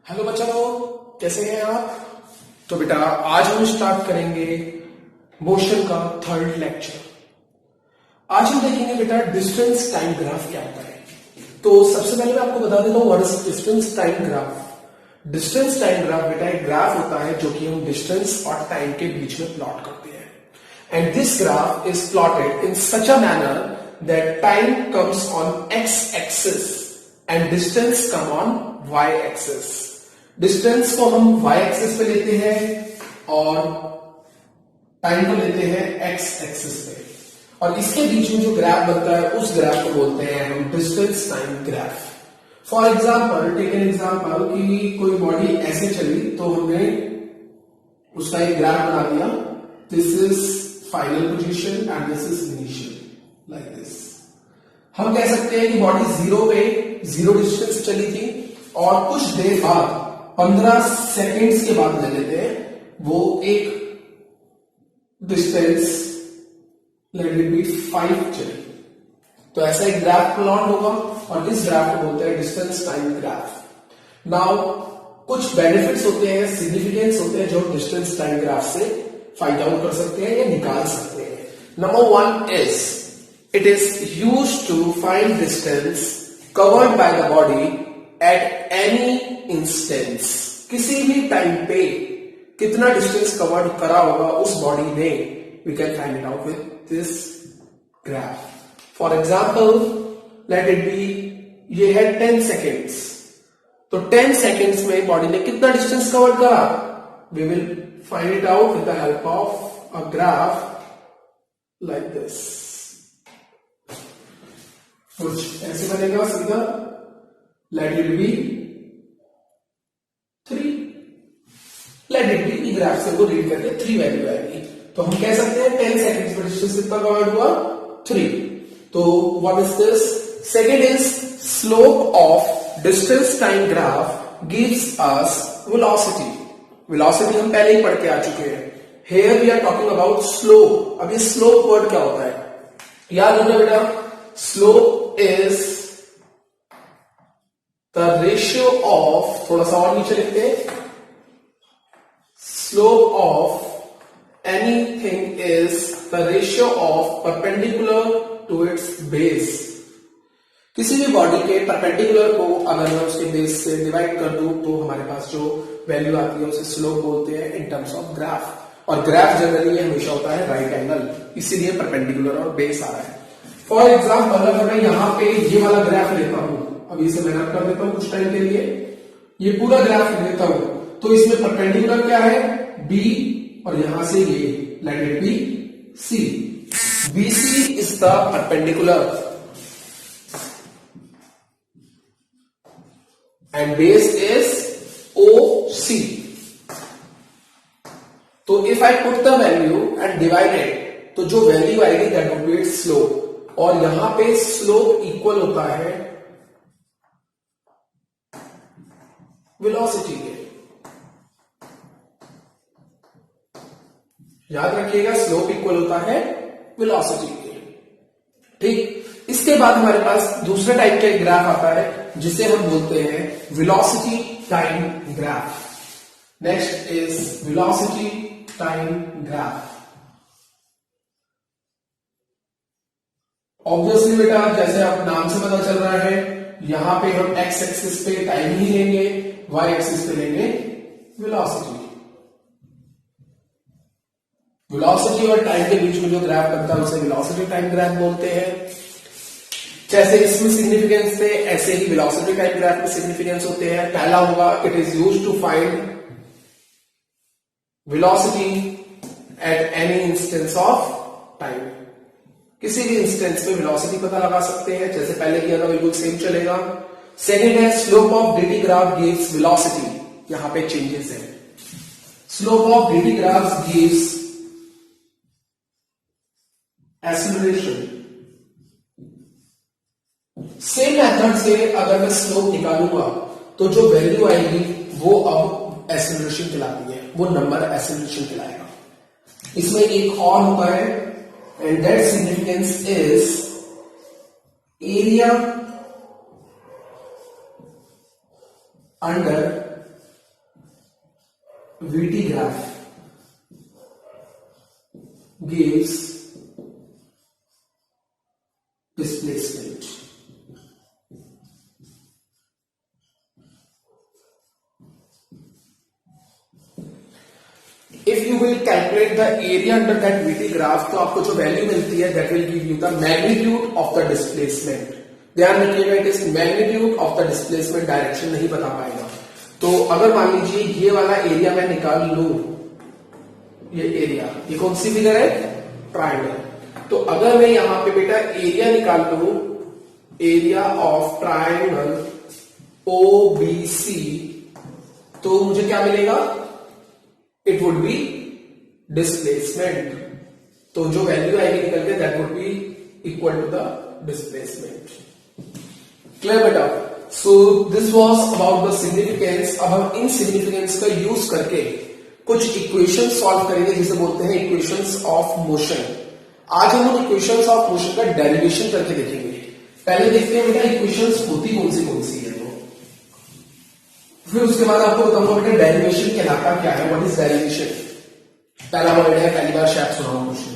Hello बच्चों, कैसे हैं आप। तो बेटा आज हम स्टार्ट करेंगे मोशन का थर्ड लेक्चर। आज हम देखेंगे बेटा डिस्टेंस टाइम ग्राफ क्या होता है। तो सबसे पहले मैं आपको बता देता हूँ what is distance time graph. Distance time graph बेटा एक ग्राफ होता है जो कि हम डिस्टेंस और टाइम के बीच में प्लॉट करते हैं। And this graph is plotted in such a manner that time comes on x axis and distance come on y axis. Distance को हम y एक्सिस पे लेते हैं और टाइम को लेते हैं x एक्सिस पे, और इसके बीच में जो ग्राफ बनता है उस ग्राफ को बोलते हैं हम distance time graph. For example take an example कि कोई बॉडी ऐसे चली तो हमने उसका एक ग्राफ बना दिया। This is final position and this is initial, like this. हम कह सकते हैं कि बॉडी जीरो पे जीरो डिस्टेंस चली थी और कुछ देर बाद 15 सेकेंड्स के बाद ले लेते हैं वो एक डिस्टेंस लेट इट बी 5 चली। तो ऐसा एक ग्राफ प्लॉट होगा और इस ग्राफ को बोलते हैं डिस्टेंस टाइम ग्राफ। नाउ कुछ बेनिफिट्स होते हैं, सिग्निफिकेंस होते हैं जो डिस्टेंस टाइम ग्राफ से फाइंड आउट कर सकते हैं या निकाल सकते हैं। Number 1 is it is used to find distance covered by the body at any instance. किसी भी टाइम पे कितना डिस्टेंस कवर करा होगा उस बॉडी ने, we can find it out with this graph. For example let it be ये है 10 सेकेंड्स, तो 10 सेकेंड्स में बॉडी ने कितना डिस्टेंस कवर करा, we will find it out with the help of a graph like this. कुछ ऐसे बनेगा सीधा, let it be 3, let it be, graph से को रीड करके 3 वैल्यू आएगी। तो हम कह सकते हैं 10 सेकेंड्स में डिस्टेंस कितना कवर्ड हुआ, 3। तो what is this? Second is slope of distance time graph gives us velocity. Velocity हम पहले ही पढ़ के आ चुके हैं। Here we are talking about slope. अब ये स्लोप वर्ड क्या होता है याद रखना बेटा। Slope is the ratio of, थोड़ा सा और नीचे लिखते हैं, slope of anything is the ratio of perpendicular to its base। किसी भी बॉडी के परपेंडिकुलर को अगर मैं उसके बेस से डिवाइड कर दूं तो हमारे पास जो वैल्यू आती है उसे स्लोप बोलते हैं इन टर्म्स ऑफ ग्राफ। और ग्राफ जनरली हमेशा होता है राइट एंगल, इसीलिए परपेंडिकुलर और बेस आ रहा है। फॉर एग्जाम्पल अगर मैं यहां पे ये वाला ग्राफ लेता हूं, अब इसे मैं रब कर देता हूं कुछ टाइम के लिए, ये पूरा ग्राफ लेता हूं तो इसमें परपेंडिकुलर क्या है, बी, और यहां से ये let it be C. BC is the perpendicular and base is OC। तो if I put the value and divided, तो जो वैल्यू आएगी that would be its slope, और यहां पे स्लोप इक्वल होता है वेलोसिटी के। याद रखिएगा स्लोप इक्वल होता है वेलोसिटी के। ठीक, इसके बाद हमारे पास दूसरे टाइप का ग्राफ आता है जिसे हम बोलते हैं velocity time graph. Next is velocity time graph. Obviously बेटा जैसे आप नाम से पता चल रहा है, यहां पे हम एक्स एक्सिस पे टाइम ही लेंगे, वाई एक्सिस पे लेंगे वेलोसिटी। वेलोसिटी और टाइम के बीच में जो ग्राफ बनता है उसे वेलोसिटी टाइम ग्राफ बोलते हैं। जैसे इसमें सिग्निफिकेंस थे ऐसे ही वेलोसिटी टाइम ग्राफ में सिग्निफिकेंस होते हैं। पहला होगा it is used to find velocity at any instance of time. किसी भी इंस्टेंस पे वेलोसिटी पता लगा सकते हैं, जैसे पहले किया था बिल्कुल सेम चलेगा। सेकेंड है slope of dt graph gives velocity, यहां पे चेंजेस है। Slope of dt graph gives acceleration. Same method से अगर मैं स्लोप निकालूंगा तो जो वैल्यू आएगी वो अब एक्सीलरेशन कहलाती है, वो नंबर एक्सीलरेशन कहलाएगा। इसमें एक और होता है and that significance is area under VT graph gives displacement. If you will calculate the area under that VT graph, तो आपको जो वैल्यू मिलती है that will give you the magnitude of the displacement. ध्यान रखिएगा, it is magnitude of the displacement, direction नहीं बता पाएगा. तो अगर मान लीजिए ये वाला एरिया मैं निकाल लूं, ये एरिया, ये कौन सी फिगर है? ट्राइंगल. तो अगर मैं यहां पे बेटा एरिया निकाल लूं, एरिया ऑफ ट्राइंगल OBC, तो मुझे क्या मिलेगा? It would be displacement. तो जो वैल्यू आएगी निकल के that would be equal to the displacement. Clear बेटा? So this was about the significance. अब हम इन सिग्निफिकेंस का यूज करके कुछ इक्वेशन सॉल्व करेंगे जिसे बोलते हैं इक्वेशंस ऑफ मोशन. आज हम उन इक्वेशंस ऑफ मोशन का डेरिवेशन करके देखेंगे. पहले देखते हैं बेटा इक्वेशंस होती कौन सी है. फिर उसके बाद आपको बताऊंगा बेटा डेरिवेशन कहलाता क्या है. What is derivation? पहला वर्ड है, पहली बार शायद सुना हो question.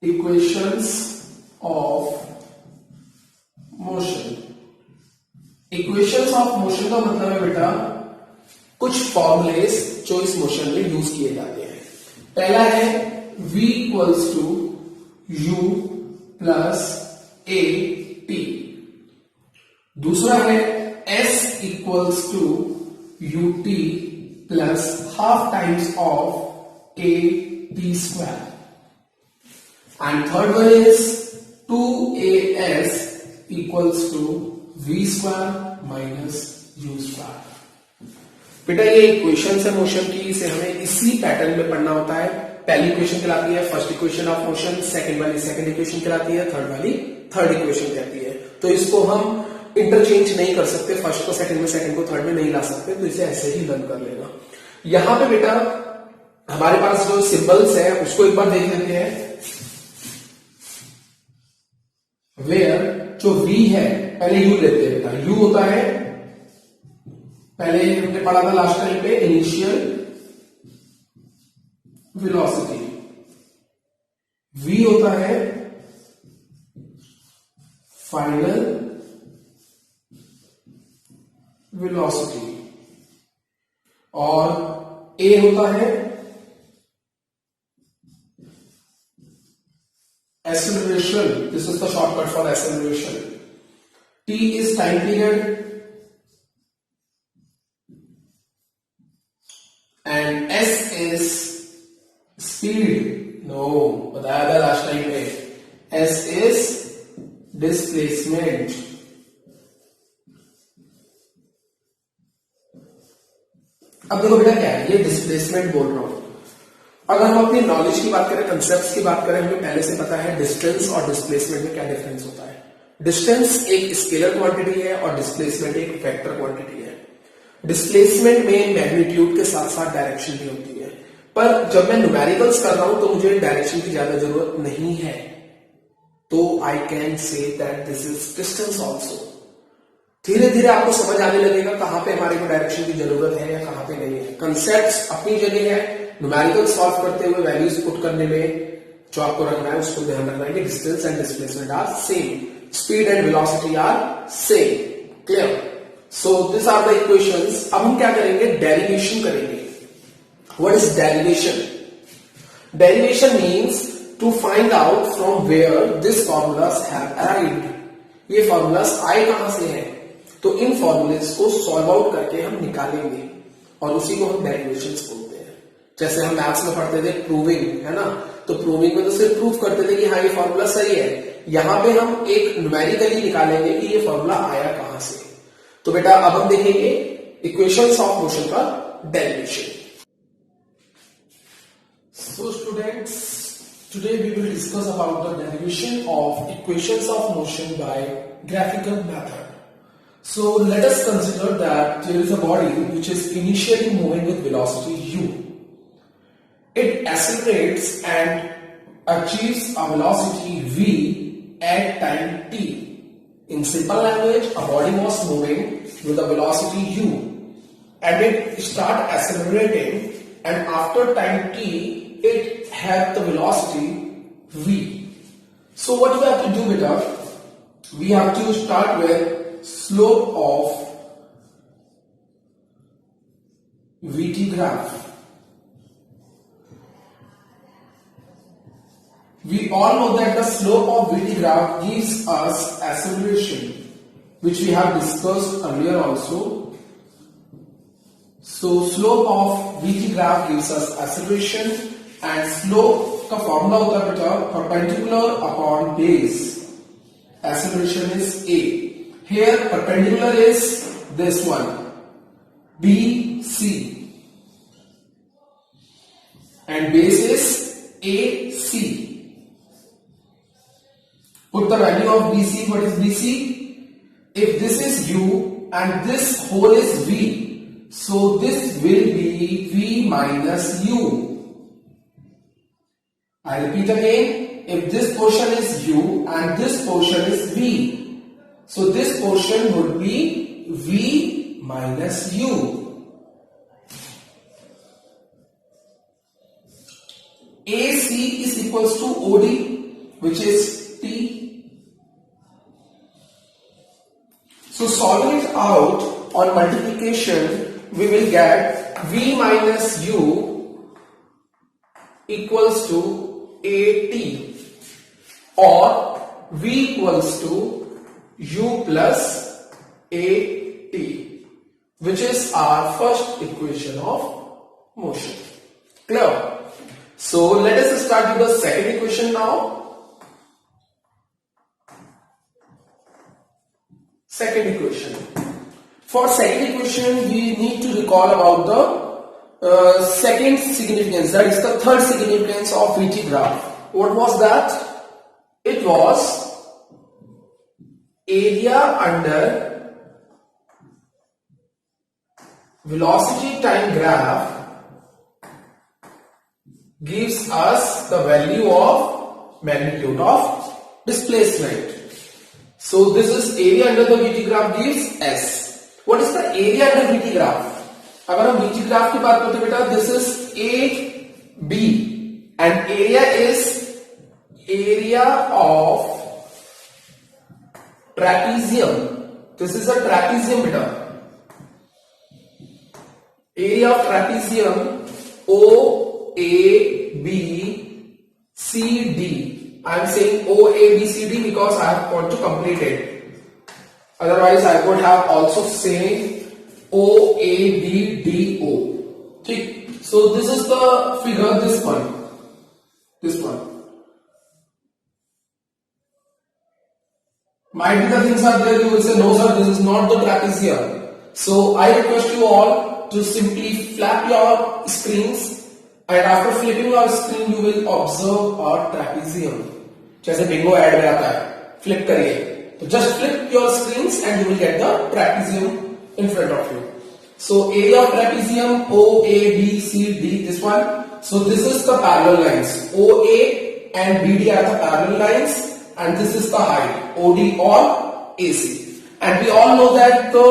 Equations of motion. Equations of motion का मतलब है बेटा कुछ फॉर्मूलेस जो इस मोशन में यूज किए जाते हैं. पहला है v equals to u plus a t. दूसरा है s equals to ut plus half times of a t square. And third one is 2as equals to v square minus u square. बेटा ये equation है motion की, इसे हमें इसी pattern में पढ़ना होता है. पहली इक्वेशन कहलाती है first equation of motion, second वाली सेकंड इक्वेशन कहलाती है, थर्ड वाली थर्ड इक्वेशन कहती है. तो इसको हम इंटरचेंज नहीं कर सकते, फर्स्ट को सेकंड में, सेकंड को थर्ड में नहीं ला सकते. तो इसे ऐसे ही लर्न कर लेना. यहां पे बेटा हमारे पास जो सिंबल्स है उसको एक बार देख लेते हैं. वेयर जो v है, पहले u लेते हैं बेटा. u होता है, पहले हमने पढ़ा था लास्ट टाइम पे, इनिशियल वेलोसिटी. v होता है फाइनल वेलोसिटी और a होता है acceleration. This is the shortcut for acceleration. T is time period and S is speed. No, बताया था लास्ट टाइम में. S is displacement. अब देखो बेटा क्या है, ये डिस्प्लेसमेंट बोल रहा हूं. अगर हम अपनी नॉलेज की बात करें, कंसेप्ट्स की बात करें, हमें पहले से पता है डिस्टेंस और डिस्प्लेसमेंट में क्या डिफरेंस होता है. डिस्टेंस एक स्केलर क्वांटिटी है और डिस्प्लेसमेंट एक वेक्टर क्वांटिटी है. डिस्प्लेसमेंट में मैग्नीट्यूड के साथ साथ डायरेक्शन भी होती है, पर जब मैं न्यूमेरिकल्स कर रहा हूं तो मुझे डायरेक्शन की ज्यादा जरूरत नहीं है. तो I can say that this is distance also. धीरे धीरे आपको समझ आने लगेगा कहां पे हमारे को डायरेक्शन की जरूरत है या कहां पे नहीं है. कंसेप्ट्स अपनी जगह है, न्यूमेरिकल सॉल्व करते हुए वैल्यूज पुट करने में जो आपको रखना है उसको ध्यान रखना है कि distance and displacement are same, speed and velocity are same. Clear? So this are the equations. अब हम क्या करेंगे, डेरिवेशन करेंगे. What is derivation? Derivation means to find out from where this formulas have arrived. ये formulas आए कहां से हैं, तो इन फॉर्मूलेस को सॉल्व आउट करके हम निकालेंगे और उसी को हम डेरिवेशंस बोलते हैं. जैसे हम मैथ्स में पढ़ते थे प्रूविंग, है ना. तो प्रूविंग में तो सिर्फ प्रूव करते थे कि हाँ ये फॉर्मूला सही है. यहां पे हम एक न्यूमेरिकली निकालेंगे कि ये फॉर्मूला आया कहां से. तो बेटा अब हम देखेंगे इक्वेशंस ऑफ मोशन का derivation. So students, today we will discuss about the derivation of equations of motion by graphical method. So let us consider that there is a body which is initially moving with velocity u. It accelerates and achieves a velocity v at time t. In simple language, a body was moving with a velocity u and it start accelerating, and after time t it had the velocity v. So what we have to do beta, we have to start with slope of vt graph. We all know that the slope of vt graph gives us acceleration, which we have discussed earlier also. So slope of vt graph gives us acceleration, and slope का formula होता है बेटा perpendicular upon base. Acceleration is a. Here perpendicular is this one, BC, and base is AC. Put the value of BC. What is BC? If this is U and this whole is V, so this will be V minus U. I repeat again. If this portion is U and this portion is V, so this portion would be V minus U. AC is equals to OD, which is T. So solving it out on multiplication, we will get V minus U equals to AT, or V equals to U plus AT, which is our first equation of motion. Clear? So let us start with the second equation now. Second equation. For second equation, we need to recall about the second significance, that is the third significance of vt graph. What was that? It was area under velocity time graph gives us the value of magnitude of displacement. So this is area under the vt graph gives S. What is the area under vt graph? अगर हम vt graph की बात करते हैं बेटा, this is 8b and area is area of trapezium. This is a trapezium beta. Area of trapezium OABCD. I am saying OABCD because I want to complete it. Otherwise, I would have also say OABDO. Okay. So this is the figure. This one. Might be the things are there. You will say, no, sir, this is not the trapezium. So I request you all to simply flap your screens. And after flipping your screen, you will observe a trapezium. जैसे Bingo add में आता है, flip करिए. तो just flip your screens and you will get the trapezium in front of you. So area of trapezium OABCD, this one. So this is the parallel lines. OA and BD are the parallel lines, and this is the height OD or AC. And we all know that the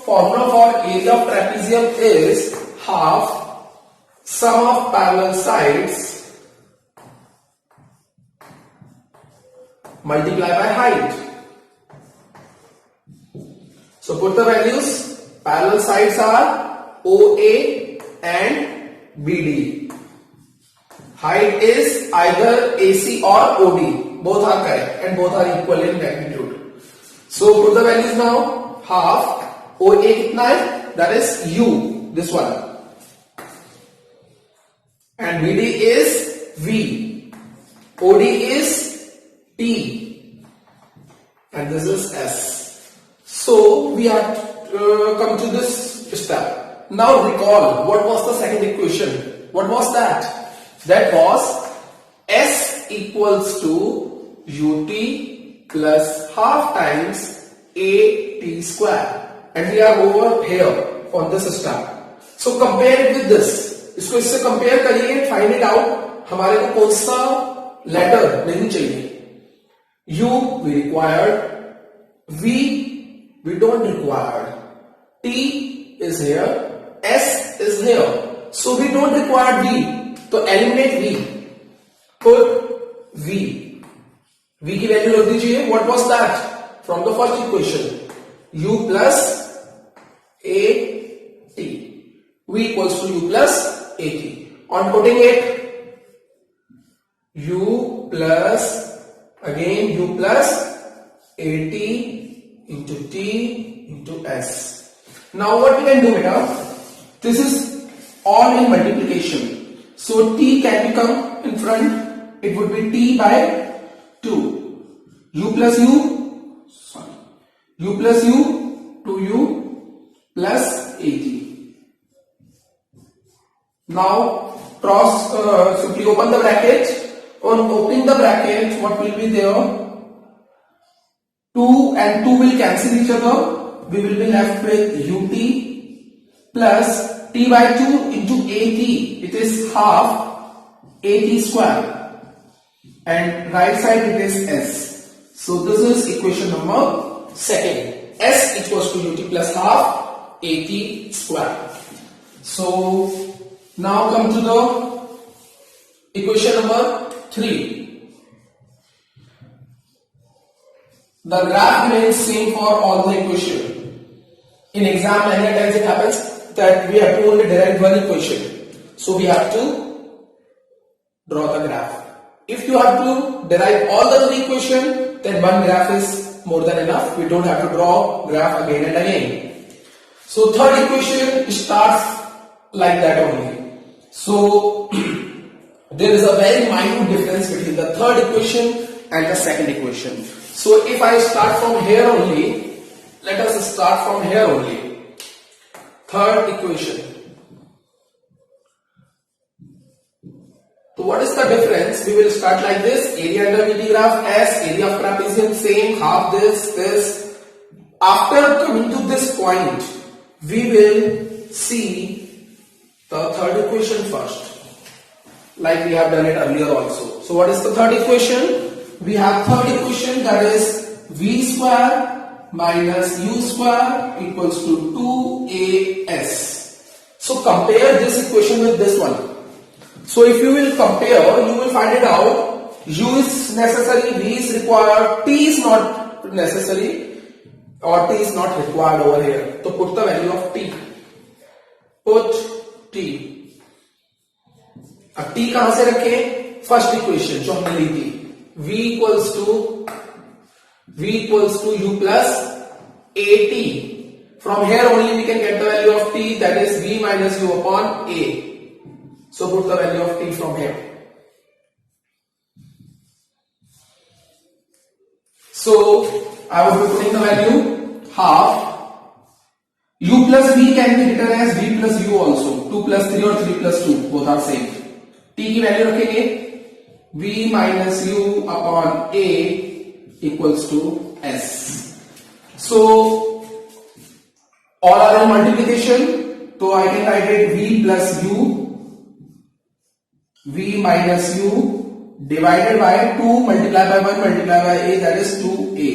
formula for area of trapezium is half sum of parallel sides multiply by height. So put the values. Parallel sides are OA and BD. Height is either AC or OD. Both are correct and both are equal in magnitude. So put the values now. Half OA kitna hai? That is U, this one. And BD is V. OD is T. And this is S. So we have come to this step. Now recall, what was the second equation? What was that? That was S equals to UT plus half times AT square. And we are over here on this step. So compare it with this. इसको इससे compare करिए, find it out हमारे को कौन सा letter नहीं चाहिए. U we required we don't require. T is here, S is here, so we don't require V. तो eliminate V. Put V. V की वैल्यू रख दीजिए. What was that? From the first equation, U plus AT. V equals to U plus AT. On putting it, U plus, again U plus AT into T into S. Now what we can do, beta? This is all in multiplication. So T can become in front. It would be T by 2. U plus U. U plus U, 2U plus AT. Now simply open the bracket. On opening the bracket, what will be there? 2 and 2 will cancel each other. We will be left with UT plus T by 2 into AT. It is half AT square. And right side it is S. So this is equation number second. S equals to UT plus half AT square. So now come to the equation number 3. The graph remains same for all the equation. In exam many times it happens that we have to only derive one equation. So we have to draw the graph. If you have to derive all the three equations, then one graph is more than enough. We don't have to draw graph again and again. So third equation starts like that only. So there is a very minute difference between the third equation and the second equation. So if I start from here only, let us start from here only. Third equation. So what is the difference? We will start like this. Area under VT graph S, area of trapezium same, half this. After coming to this point, we will see the third equation first. Like we have done it earlier also. So what is the third equation? We have third equation, that is V square minus U square equals to 2AS. So compare this equation with this one. So if you will compare, you will find it out. U is necessary, V is required, T is not necessary or T is not required over here. So put the value of T. Put T. अब T कहां से रखें? First equation जो हमने ली थी. V equals to U plus AT. From here only we can get the value of T, that is V minus U upon A. So put the value of T from here. So I will be putting the value half. U plus V can be written as V plus U also. 2 plus 3 or 3 plus 2, both are same. T की value रखेंगे V minus U upon A equals to S. So all are in multiplication. So I can write it V plus U, V minus U divided by 2 multiplied by 1 multiplied by A, that is 2A.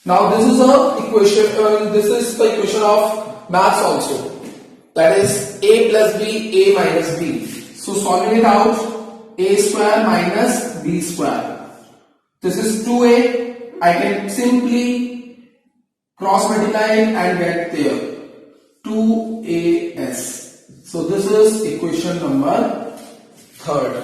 Now this is a equation. This is the equation of maths also. That is A plus B, A minus B. So solving it out, A square minus B square. This is 2A. I can simply cross multiply and get there 2AS. So this is equation number third.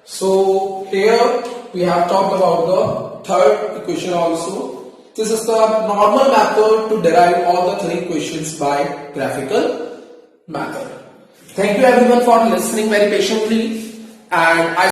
So here we have talked about the third equation also. This is the normal method to derive all the three equations by graphical method. Thank you everyone for listening very patiently, and I